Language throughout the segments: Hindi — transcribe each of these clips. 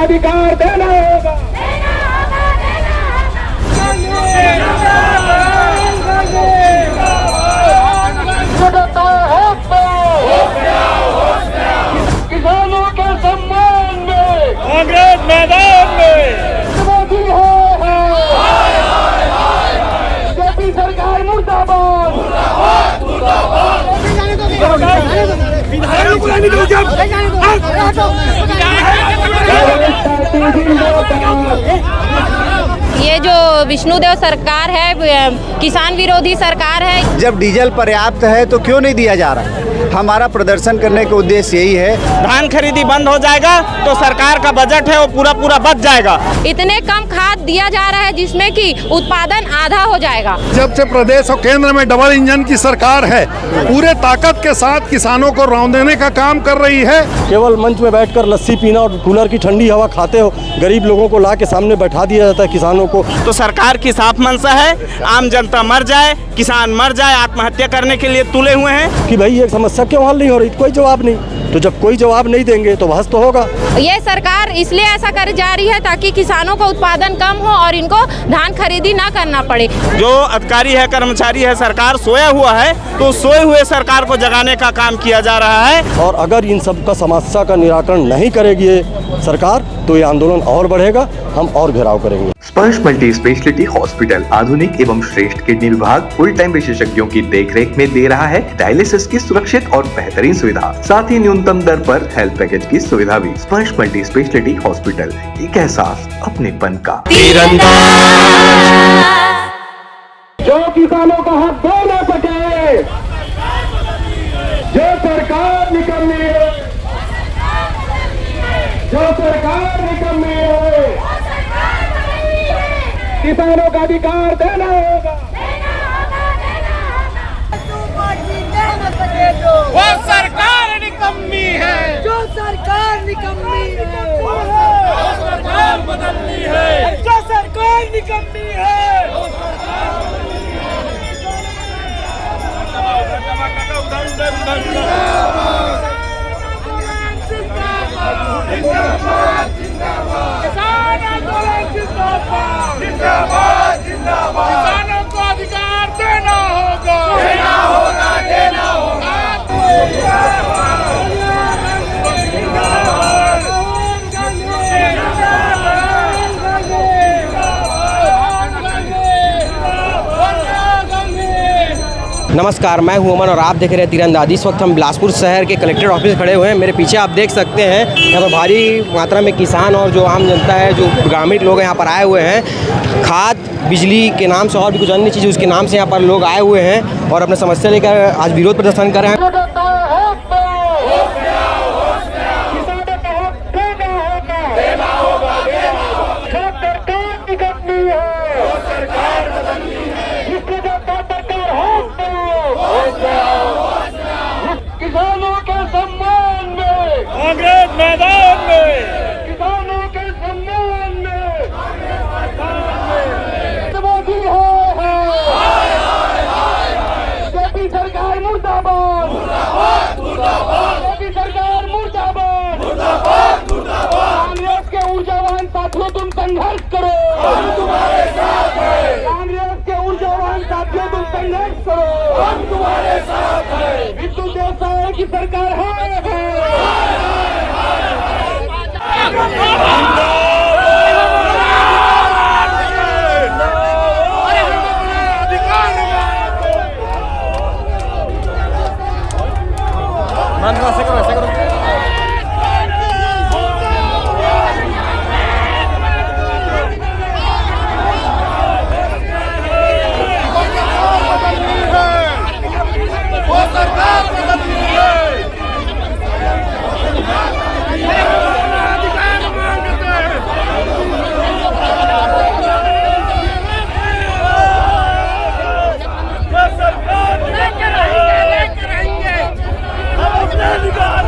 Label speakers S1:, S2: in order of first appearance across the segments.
S1: अधिकार देना होगा। किसानों के सम्मान में कांग्रेस मैदान में मोदी बीजेपी सरकार मुर्दाबाद।
S2: ये जो विष्णुदेव सरकार है, किसान विरोधी सरकार है।
S3: जब डीजल पर्याप्त है तो क्यों नहीं दिया जा रहा है? हमारा प्रदर्शन करने का उद्देश्य यही है।
S4: धान खरीदी बंद हो जाएगा तो सरकार का बजट है वो पूरा बच जाएगा।
S2: इतने कम खाद दिया जा रहा है जिसमें कि उत्पादन आधा हो जाएगा।
S5: जब से प्रदेश और केंद्र में डबल इंजन की सरकार है, पूरे ताकत के साथ किसानों को रौंदने का काम कर रही है।
S6: केवल मंच में बैठकर लस्सी पीना और कूलर की ठंडी हवा खाते हो गरीब लोगों को ला के सामने बैठा दिया जाता है किसानों को।
S4: तो सरकार की साफ मंशा है आम जनता मर जाए, किसान मर जाए, आत्महत्या करने के लिए तुले हुए हैं
S6: कि भाई ये समस्या क्यों हल नहीं हो रही, कोई जवाब नहीं। तो जब कोई जवाब नहीं देंगे तो बहस तो होगा।
S2: ये सरकार इसलिए ऐसा कर जा रही है ताकि किसानों का उत्पादन कम हो और इनको धान खरीदी ना करना पड़े।
S4: जो अधिकारी है, कर्मचारी है, सरकार सोया हुआ है तो सोए हुए सरकार को जगाने का काम किया जा रहा है।
S6: और अगर इन सब का समस्या का निराकरण नहीं करेगी ये सरकार तो ये आंदोलन और बढ़ेगा, हम और घेराव करेंगे।
S7: स्पर्श मल्टी स्पेशलिटी हॉस्पिटल आधुनिक एवं श्रेष्ठ किडनी विभाग फुल टाइम विशेषज्ञों की देखरेख में दे रहा है डायलिसिस की सुरक्षित और बेहतरीन सुविधा, साथ ही न्यूनतम दर पर हेल्थ पैकेज की सुविधा भी। स्पर्श मल्टी स्पेशलिटी हॉस्पिटल, एक एहसास अपनेपन का।
S1: जो किसानों का हक दे न सके, जो सरकार निकलनी है, जो सरकार निकलनी है, किसानों का अधिकार देना होगा।
S8: वो सरकार निकम्मी है, जो सरकार निकम्मी है, जो सरकार बदलनी है, जो सरकार निकम्मी है। किसान आंदोलन जिंदाबाद, जिंदाबाद, जिंदाबाद। किसानों को अधिकार देना होगा, देना होगा, देना होगा।
S9: नमस्कार, मैं हूं अमन और आप देख रहे हैं तीरंदाजी। इस वक्त हम बिलासपुर शहर के कलेक्टर ऑफिस खड़े हुए हैं। मेरे पीछे आप देख सकते हैं यहाँ पर भारी मात्रा में किसान और जो आम जनता है, जो ग्रामीण लोग यहाँ पर आए हुए हैं। खाद, बिजली के नाम से और भी कुछ अन्य चीज़ें उसके नाम से यहाँ पर लोग आए हुए हैं और अपने समस्या लेकर आज विरोध प्रदर्शन कर रहे हैं।
S1: किसानों के सम्मान में
S4: कांग्रेस मैदान में,
S1: किसानों के सम्मान में मोदी बीजेपी सरकार मुर्दाबाद, बीजेपी सरकार मुर्दाबाद। कांग्रेस के ऊर्जावान साथियों तुम संघर्ष करो, हम तुम्हारे साथ हैं। कांग्रेस के ऊर्जावान साथियों तुम संघर्ष करो, हम तुम्हारे साथ हैं। विष्णुदेव सागर की सरकार है।
S8: लेकर रहेंगे, हम अपने अधिकार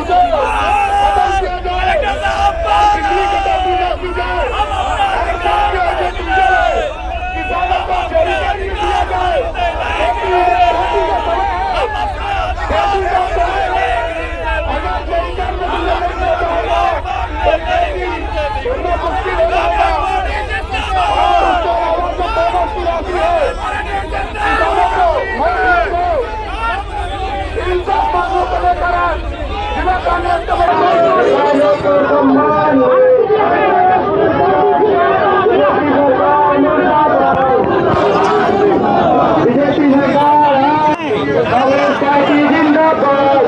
S1: उसे खत्म किया जाए। बिजली कटौती न की जाए। किसानों को जरूरत नहीं दिया जाए। खेती का समय है। खेती का समय है। अगर जरूरत नहीं लगने जाएगा तो खेती ढूंढना मुश्किल हो जाएगा। और उसके अलावा जो बोनस की राशि है किसानों को मंडियों को इन सब मांगों को लेकर जिला कांग्रेस किसानों को सम्मान बीजेपी सरकार है। कांग्रेस पार्टी जिंदाबाद।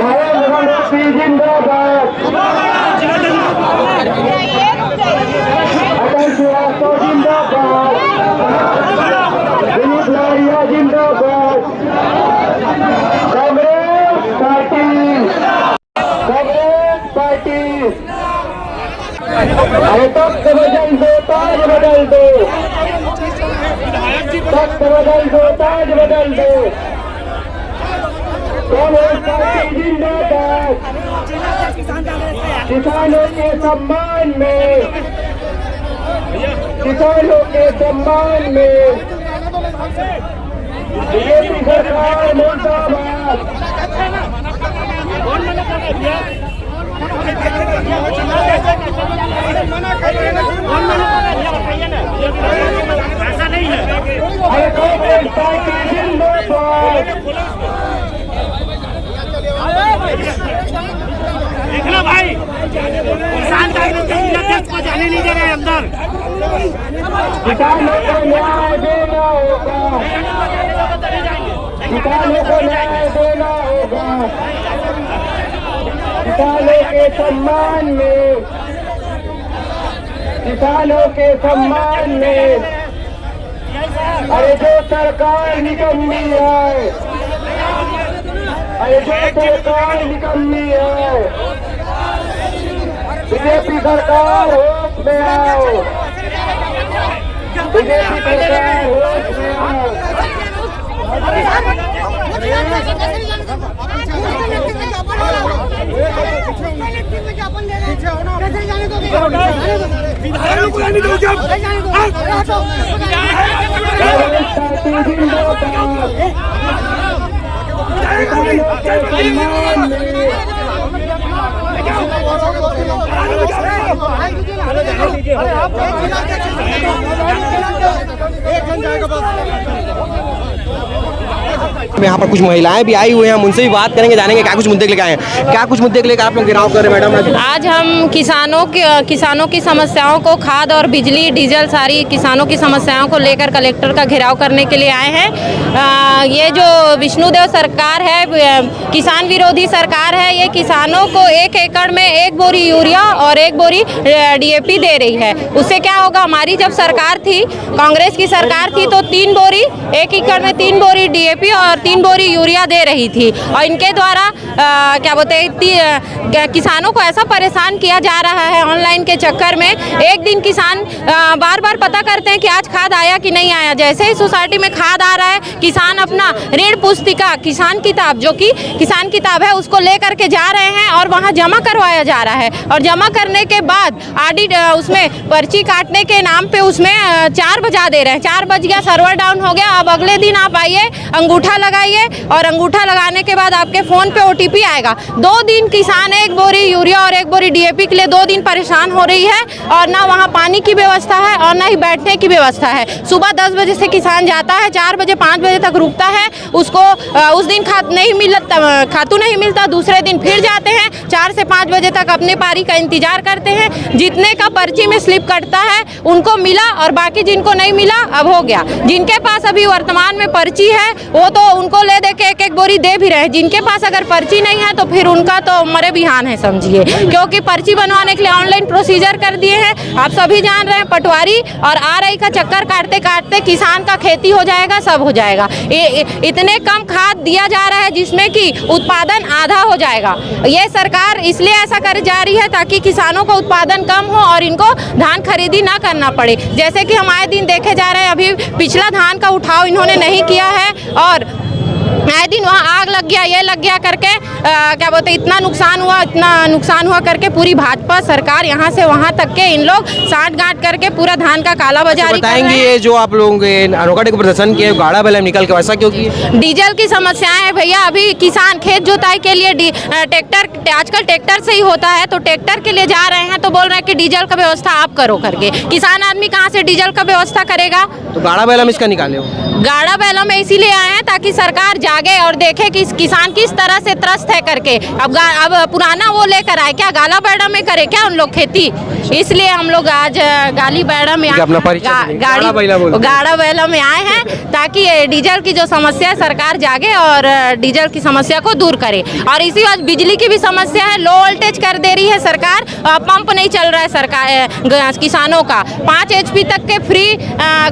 S1: नरेंद्र मोदी जिंदाबाद। अटल श्रीवास्तव जिंदाबाद। विनीत लाड़िया जिंदाबाद। कांग्रेस पार्टी। कांग्रेस पार्टी। अरे तख्त बदल दो, ताज बदल दो। तख्त बदल दो, ताज बदल दो। कांग्रेस पार्टी जिंदाबाद। किसानों के सम्मान में, किसानों के सम्मान में बीजेपी सरकार मुर्दाबाद। अरे कांग्रेस पार्टी जिंदाबाद।
S8: देखना भाई, किसान कांग्रेस को जाने नहीं दे रहे अंदर।
S1: किसानों को न्याय देना होगा। किसानों को न्याय देना होगा। किसानों के सम्मान में, किसानों के सम्मान में। अरे जो सरकार निकम्मी है, अरे जो सरकार निकम्मी है। बीजेपी सरकार होश में आओ। बीजेपी सरकार होश में आओ।
S9: यहाँ पर कुछ महिलाएं भी आई हुई हैं, हम उनसे भी बात करेंगे, जानेंगे क्या कुछ मुद्दे लेकर आए हैं। क्या कुछ मुद्दे लेकर आप लोग घेराव कर रहे हैं मैडम?
S2: आज हम किसानों की समस्याओं को, खाद और बिजली डीजल सारी किसानों की समस्याओं को लेकर कलेक्टर का घेराव करने के लिए आए हैं। ये जो विष्णुदेव सरकार है, किसान विरोधी सरकार है, ये किसानों को 1 एकड़ में 1 बोरी यूरिया और 1 बोरी DAP दे रही है। उससे क्या होगा, हमारी जब सरकार थी, कांग्रेस की सरकार थी, तो 3 बोरी 1 एकड़ में 3 बोरी DAP और 3 बोरी यूरिया दे रही थी। और इनके द्वारा क्या बोलते हैं, किसानों को ऐसा परेशान किया जा रहा है ऑनलाइन के चक्कर में। एक दिन किसान बार बार पता करते हैं कि आज खाद आया कि नहीं आया। जैसे ही सोसाइटी में खाद आ रहा है, किसान अपना ऋण पुस्तिका, किसान किताब, जो कि किसान किताब है, उसको लेकर के जा रहे हैं और वहां जमा करवाया जा रहा है। और जमा करने के बाद ऑडिट, उसमें पर्ची काटने के नाम पे उसमें 4 बजा दे रहे हैं। 4 बज गया, सर्वर डाउन हो गया। अब अगले दिन आप आइए, अंगूठा लगाइए और अंगूठा लगाने के बाद आपके फ़ोन पे OTP आएगा। 2 दिन किसान 1 बोरी यूरिया और 1 बोरी DAP के लिए 2 दिन परेशान हो रही है। और ना वहाँ पानी की व्यवस्था है और ना ही बैठने की व्यवस्था है। सुबह 10 बजे से किसान जाता है, 4 बजे 5 बजे तक रुकता है। उसको उस दिन खातू नहीं मिलता। दूसरे दिन फिर जाते हैं, 4 से 5 बजे तक अपने पारी का इंतजार करते हैं। जितने का पर्ची में स्लिप कटता है उनको मिला और बाकी जिनको नहीं मिला अब हो गया। जिनके पास अभी वर्तमान में पर्ची है वो तो उनको ले दे के 1-1 बोरी दे भी रहे। जिनके पास अगर पर्ची नहीं है तो फिर उनका तो मरे बिहान है समझिए, क्योंकि पर्ची बनवाने के लिए ऑनलाइन प्रोसीजर कर दिए हैं। आप सभी जान रहे हैं, पटवारी और RI का चक्कर काटते काटते किसान का खेती हो जाएगा, सब हो जाएगा। इतने कम खाद दिया जा रहा है जिसमें कि उत्पादन आधा हो जाएगा। ये सरकार इसलिए ऐसा कर जा रही है ताकि किसानों का उत्पादन कम हो और इनको धान खरीदी ना करना पड़े। जैसे कि हम आए दिन देखे जा रहे हैं, अभी पिछला धान का उठाव इन्होंने नहीं किया है और आए दिन वहाँ आग लग गया, ये लग गया करके क्या बोलते इतना नुकसान हुआ करके पूरी भाजपा सरकार यहाँ से वहाँ तक के इन लोग साठ गांठ करके पूरा धान का काला बाजारी कर रहे
S9: बताएंगे
S2: हैं।
S9: ये जो आप लोगों के अनोखा टेक प्रदर्शन किए गाड़ा बैल निकल के वैसा क्यों किए?
S2: डीजल की समस्याएं है भैया। अभी किसान खेत जोताई के लिए ट्रैक्टर, आजकल ट्रैक्टर से ही होता है, तो ट्रैक्टर के लिए जा रहे हैं तो बोल रहे हैं कि डीजल का व्यवस्था आप करो करके। किसान आदमी कहाँ से डीजल का व्यवस्था करेगा?
S9: तो गाड़ा बैल हम इसका निकाले हो?
S2: गाड़ा बैलों में इसीलिए आए हैं ताकि सरकार जागे और देखे कि किसान किस तरह से त्रस्त है करके। अब पुराना वो लेकर आए क्या, गाला बैड़ा में करे क्या उन लोग खेती? इसलिए हम लोग आज गाली बैड़ा में
S9: अपना परिचय
S2: गाड़ा बैला में आए हैं ताकि डीजल की जो समस्या है सरकार जागे और डीजल की समस्या को दूर करे। और इसी वजह बिजली की भी समस्या है, लो वोल्टेज कर दे रही है सरकार। पंप नहीं चल रहा है सरकार किसानों का। 5 HP तक के फ्री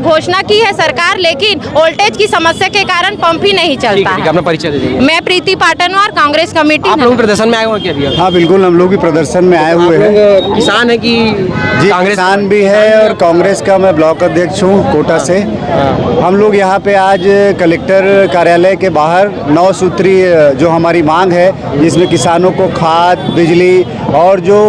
S2: घोषणा की है सरकार, लेकिन वोल्टेज की समस्या के कारण पंप ही नहीं चलता है।
S9: अपना परिचय दीजिए।
S2: मैं प्रीति पाटनवार, कांग्रेस कमेटी।
S9: आप लोग प्रदर्शन में आए हुए क्या भैया?
S3: हाँ बिल्कुल, हम लोग भी प्रदर्शन में आए हुए हैं।
S9: किसान है कि
S3: जी,
S9: कांग्रेस?
S3: किसान भी है और कांग्रेस का मैं ब्लॉक अध्यक्ष हूँ कोटा से। हम लोग यहाँ पे आज कलेक्टर कार्यालय के बाहर 9 सूत्री जो हमारी मांग है, जिसमें किसानों को खाद, बिजली और जो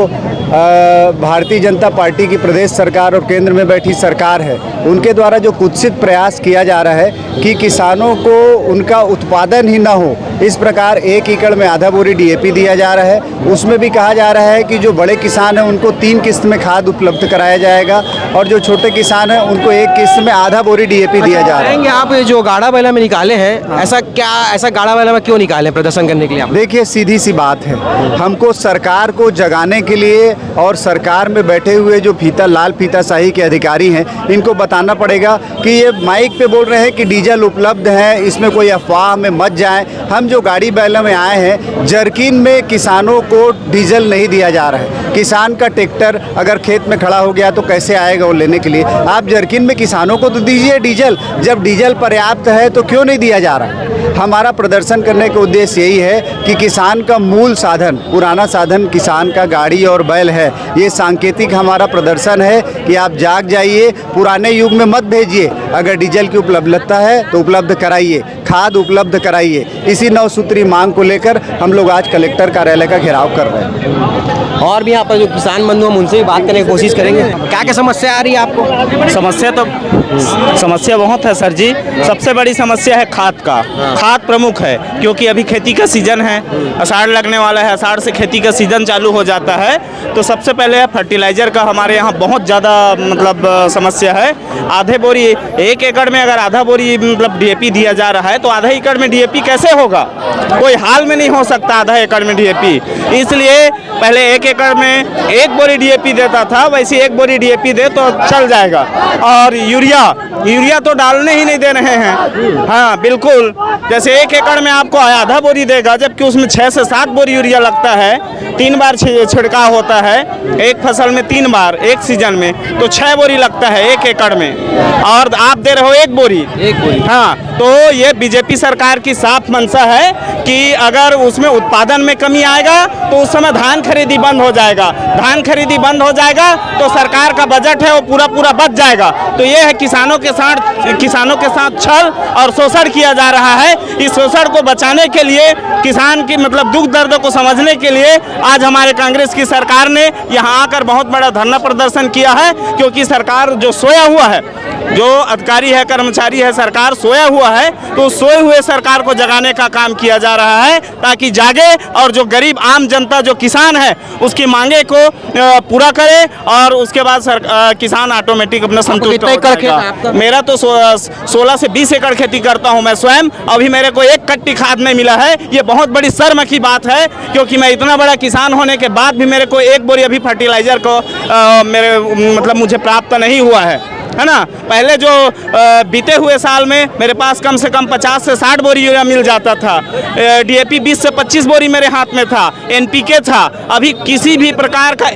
S3: भारतीय जनता पार्टी की प्रदेश सरकार और केंद्र में बैठी सरकार है, उनके द्वारा जो कुत्सित प्रयास किया जा रहा है कि किसानों को उनका उत्पादन ही ना हो, इस प्रकार 1 एकड़ में आधा बोरी DAP दिया जा रहा है। उसमें भी कहा जा रहा है कि जो बड़े किसान हैं उनको 3 किस्त में खाद उपलब्ध कराया जाएगा और जो छोटे किसान हैं उनको 1 किस्त में आधा बोरी DAP दिया जा रहा है।
S9: आप जो गाड़ा बैला में निकाले हैं, ऐसा गाड़ा बैला में क्यों निकाले प्रदर्शन करने के लिए?
S3: देखिए, सीधी सी बात है, हमको सरकार को जगाने के लिए और सरकार में बैठे हुए जो लाल फीताशाही के अधिकारी हैं, इनको बताना पड़ेगा कि ये माइक पे बोल रहे हैं कि डीजल उपलब्ध है, इसमें कोई अफवाह में मत जाएं। हम जो गाड़ी बैलों में आए हैं, जर्किन में किसानों को डीजल नहीं दिया जा रहा है। किसान का ट्रैक्टर अगर खेत में खड़ा हो गया तो कैसे आएगा वो लेने के लिए? आप जर्किन में किसानों को तो दीजिए डीजल। जब डीजल पर्याप्त है तो क्यों नहीं दिया जा रहा है? हमारा प्रदर्शन करने का उद्देश्य यही है कि किसान का मूल साधन, पुराना साधन किसान का गाड़ी और बैल है। ये सांकेतिक हमारा प्रदर्शन है कि आप जाग जाइए, पुराने युग में मत भेजिए। अगर डीजल की उपलब्धता है तो उपलब्ध कराइए, खाद उपलब्ध कराइए। इसी 9 सूत्री मांग को लेकर हम लोग आज कलेक्टर कार्यालय का घेराव कर रहे हैं।
S9: और भी यहाँ पर जो किसान बंधु हम उनसे भी बात करने की कोशिश करेंगे। क्या क्या समस्या आ रही है आपको?
S4: समस्या बहुत है सर जी। सबसे बड़ी समस्या है खाद का। खाद प्रमुख है क्योंकि अभी खेती का सीजन है, आषाढ़ लगने वाला है, आषाढ़ से खेती का सीजन चालू हो जाता है। तो सबसे पहले फर्टिलाइजर का हमारे यहाँ बहुत ज़्यादा समस्या है। आधे बोरी 1 एकड़ में अगर आधा बोरी DAP दिया जा रहा है तो आधा एकड़ में DAP कैसे होगा? कोई हाल में नहीं हो सकता आधा एकड़ में DAP। इसलिए पहले 1 एकड़ में 1 बोरी DAP देता था, वैसे 1 बोरी DAP दे तो चल जाएगा। और यूरिया तो डालने ही नहीं दे रहे हैं। हाँ बिल्कुल, जैसे 1 एकड़ में आपको आधा बोरी देगा, जबकि उसमें 6 से 7 बोरी यूरिया लगता है। 3 बार छिड़काव होता है एक फसल में, 3 बार एक सीजन में, तो 6 बोरी लगता है 1 एकड़ में, और आप दे रहे हो 1 बोरी। हाँ, तो ये बीजेपी सरकार की साफ मंशा है कि अगर उसमें उत्पादन में कमी आएगा तो उस समय धान खरीदी बंद हो जाएगा। धान खरीदी बंद हो जाएगा तो सरकार का बजट है वो पूरा बच जाएगा। तो ये है किसानों के साथ छल और शोषण किया जा रहा है। इस शोषण को बचाने के लिए, किसान की दुख दर्द को समझने के लिए आज हमारे कांग्रेस की सरकार ने यहाँ आकर बहुत बड़ा धरना प्रदर्शन किया है। क्योंकि सरकार जो सोया हुआ है, जो अधिकारी है, कर्मचारी है, सरकार सोया हुआ है, तो सोए हुए सरकार को जगाने का काम किया जा रहा है ताकि जागे और जो गरीब आम जनता, जो किसान है, उसकी मांगे को पूरा करे और उसके बाद किसान ऑटोमेटिक अपना संतुष्ट हो जाएगा। मेरा तो 16 से 20 एकड़ खेती करता हूं मैं स्वयं। अभी मेरे को 1 कट्टी खाद नहीं मिला है। ये बहुत बड़ी शर्म की बात है, क्योंकि मैं इतना बड़ा किसान होने के बाद भी मेरे को 1 बोरी अभी फर्टिलाइजर को मुझे प्राप्त नहीं हुआ है ना। पहले जो बीते हुए साल में मेरे पास कम से कम 50 से 60 बोरी यूरिया मिल जाता था। DAP 20 से 25 बोरी मेरे हाथ में था, NPK था। अभी किसी भी प्रकार का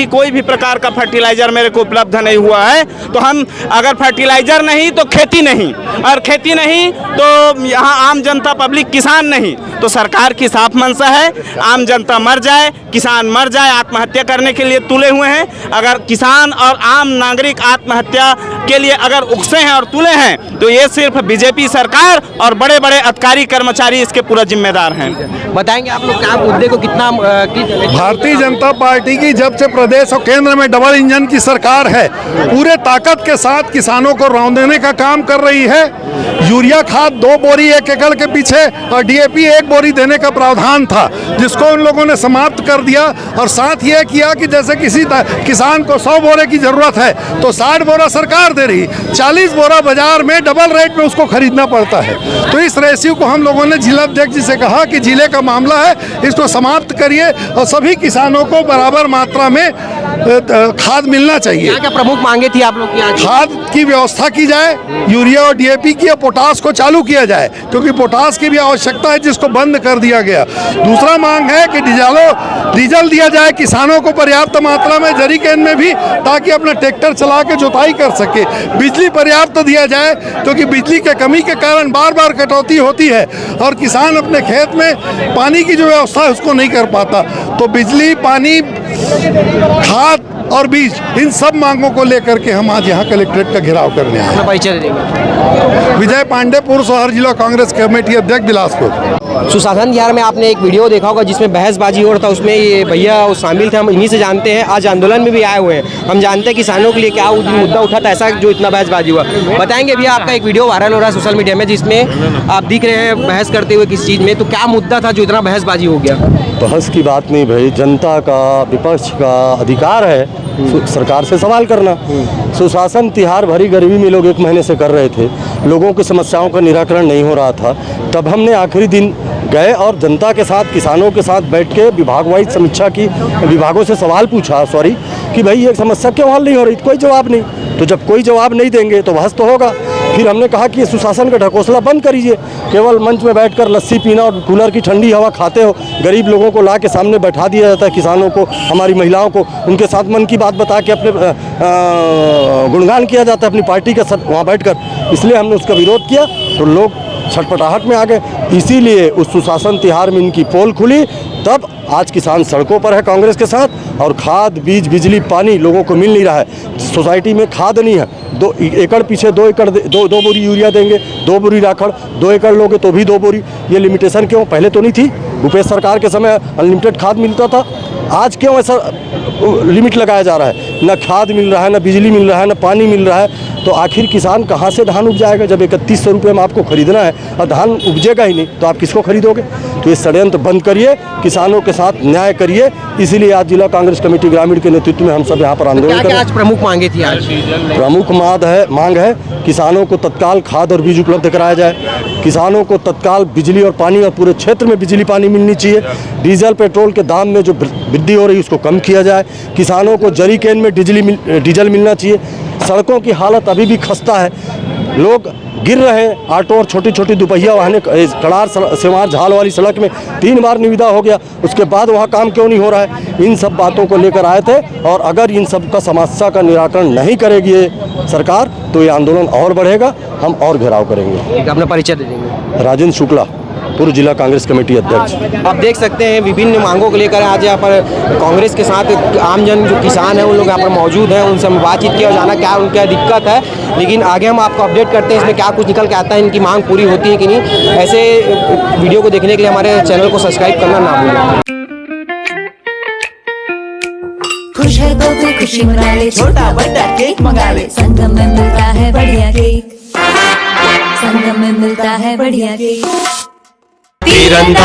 S4: कोई भी प्रकार का फर्टिलाइजर मेरे को उपलब्ध नहीं हुआ है। तो हम अगर फर्टिलाइजर नहीं तो खेती नहीं, और खेती नहीं तो यहाँ आम जनता पब्लिक किसान नहीं। तो सरकार की साफ मंशा है, आम जनता मर जाए, किसान मर जाए, आत्महत्या करने के लिए तुले हुए हैं। अगर किसान और आम नागरिक आत्महत्या के लिए अगर उकसे हैं और तुले हैं तो ये सिर्फ बीजेपी सरकार और बड़े बड़े अधिकारी कर्मचारी इसके पूरा जिम्मेदार हैं।
S9: बताएंगे आप लोग क्या मुद्दे को कितना
S5: भारतीय जनता पार्टी की जब से प्रदेश और केंद्र में डबल इंजन की सरकार है, पूरे ताकत के साथ किसानों को रौंदने का काम कर रही है। यूरिया खाद 2 बोरी 1 एकड़ के पीछे और डीएपी 1 बोरी देने का प्रावधान था, जिसको उन लोगों ने समाप्त कर दिया। और साथ ये किया कि जैसे किसी किसान को 100 बोरे की जरूरत है तो 60 बोरा सरकार दे रही, 40 बोरा बाजार में डबल रेट में उसको खरीदना पड़ता है। तो इस रेशियो को हम लोगों ने जिला अध्यक्ष जी से कहा कि जिले का मामला है, इसको समाप्त करिए और सभी किसानों को बराबर मात्रा में खाद मिलना चाहिए।
S9: क्या प्रमुख मांगे थी आप लोग की? आज
S5: खाद की व्यवस्था की जाए, यूरिया और डीएपी की और पोटास को चालू किया जाए, क्योंकि पोटास की भी आवश्यकता है जिसको बंद कर दिया गया। दूसरा मांग है कि डीजल दिया जाए किसानों को पर्याप्त मात्रा में जरी कैन में भी, ताकि अपना ट्रैक्टर चला के जुताई कर सके। बिजली पर्याप्त दिया जाए, क्योंकि बिजली के कमी के कारण बार बार कटौती होती है और किसान अपने खेत में पानी की जो व्यवस्था है उसको नहीं कर पाता। तो बिजली, पानी, खाद और बीज, इन सब मांगों को लेकर के हम आज यहाँ कलेक्ट्रेट का घेराव करने आए हैं।
S9: परिचय देंगे।
S5: विजय पांडे, पूर्व शहर जिला कांग्रेस कमेटी अध्यक्ष बिलासपुर।
S9: सुशासन तिहार में आपने एक वीडियो देखा होगा जिसमें बहसबाजी हो रहा था, उसमें ये भैया शामिल थे, हम इन्हीं से जानते हैं। आज आंदोलन में भी आए हुए हैं, हम जानते हैं किसानों के लिए क्या मुद्दा उठा था ऐसा जो इतना बहसबाजी हुआ। बताएंगे भैया, आपका एक वीडियो वायरल हो रहा है सोशल मीडिया में जिसमें आप दिख रहे हैं बहस करते हुए किस चीज़ में, तो क्या मुद्दा था जो इतना बहसबाजी हो गया?
S6: बहस की बात नहीं भाई, जनता का, विपक्ष का अधिकार है सरकार से सवाल करना। सुशासन तिहार भरी गर्मी में लोग 1 महीने से कर रहे थे, लोगों की समस्याओं का निराकरण नहीं हो रहा था, तब हमने आखिरी दिन गए और जनता के साथ, किसानों के साथ बैठ के विभाग वाइज समीक्षा की, विभागों से सवाल पूछा कि भाई ये समस्या क्यों हल नहीं हो रही? कोई जवाब नहीं। तो जब कोई जवाब नहीं देंगे तो बहस तो होगा। फिर हमने कहा कि ये सुशासन का ढकोसला बंद करिए, केवल मंच में बैठकर लस्सी पीना और कूलर की ठंडी हवा खाते हो, गरीब लोगों को ला के सामने बैठा दिया जाता है, किसानों को, हमारी महिलाओं को उनके साथ मन की बात बता के अपने गुणगान किया जाता है अपनी पार्टी का वहाँ बैठकर। इसलिए हमने उसका विरोध किया तो लोग छटपटाहट में आ गए। इसीलिए उस सुशासन तिहार में इनकी पोल खुली, तब आज किसान सड़कों पर है कांग्रेस के साथ, और खाद, बीज, बिजली, पानी लोगों को मिल नहीं रहा है। सोसाइटी में खाद नहीं है, 2 एकड़ पीछे 2 एकड़ 2 बोरी यूरिया देंगे, 2 बोरी राखड़, 2 एकड़ लोगे तो भी 2 बोरी। ये लिमिटेशन क्यों? पहले तो नहीं थी, भूपेश सरकार के समय अनलिमिटेड खाद मिलता था, आज क्यों ऐसा लिमिट लगाया जा रहा है? न खाद मिल रहा है, न बिजली मिल रहा है, न पानी मिल रहा है। तो आखिर किसान कहाँ से धान उपजाएगा? जब 3100 रुपये में आपको खरीदना है और धान उपजेगा ही नहीं तो आप किसको खरीदोगे? तो ये षड्यंत्र बंद करिए, किसानों के साथ न्याय करिए। इसीलिए आज जिला कांग्रेस कमेटी ग्रामीण के नेतृत्व में हम सब यहाँ पर आंदोलन कर रहे हैं।
S9: आज प्रमुख मांगे थी? आज
S6: प्रमुख मांग है किसानों को तत्काल खाद और बीज उपलब्ध कराया जाए, किसानों को तत्काल बिजली और पानी, और पूरे क्षेत्र में बिजली पानी मिलनी चाहिए। डीजल पेट्रोल के दाम में जो वृद्धि हो रही है उसको कम किया जाए, किसानों को जरी कैन में डीजल मिलना चाहिए। सड़कों की हालत अभी भी खस्ता है, लोग गिर रहे हैं। ऑटो और छोटी छोटी दुपहिया वाहनें कड़ार सेवार झाल वाली सड़क में 3 बार निविदा हो गया, उसके बाद वहाँ काम क्यों नहीं हो रहा है? इन सब बातों को लेकर आए थे, और अगर इन सब का समस्या का निराकरण नहीं करेगी ये सरकार तो ये आंदोलन और बढ़ेगा, हम और घेराव करेंगे।
S9: अपना परिचय दे देंगे।
S6: राजेंद्र शुक्ला, पूर्व जिला कांग्रेस कमेटी अध्यक्ष।
S9: आप देख सकते हैं विभिन्न मांगों को लेकर आज यहाँ पर कांग्रेस के साथ आमजन जो किसान हैं उन लोग यहाँ पर मौजूद हैं, उनसे हम बातचीत किया और जाना क्या उनका दिक्कत है। लेकिन आगे हम आपको अपडेट करते हैं इसमें क्या कुछ निकल के आता है, इनकी मांग पूरी होती है कि नहीं। ऐसे वीडियो को देखने के लिए हमारे चैनल को सब्सक्राइब करना ना भूलें।
S10: खुश है तो फिर खुशी मना ले, छोटा बड़ा केक मंगा ले, संगम में मिलता है बढ़िया केक, संगम में मिलता है बढ़िया केक।
S8: तिरंगा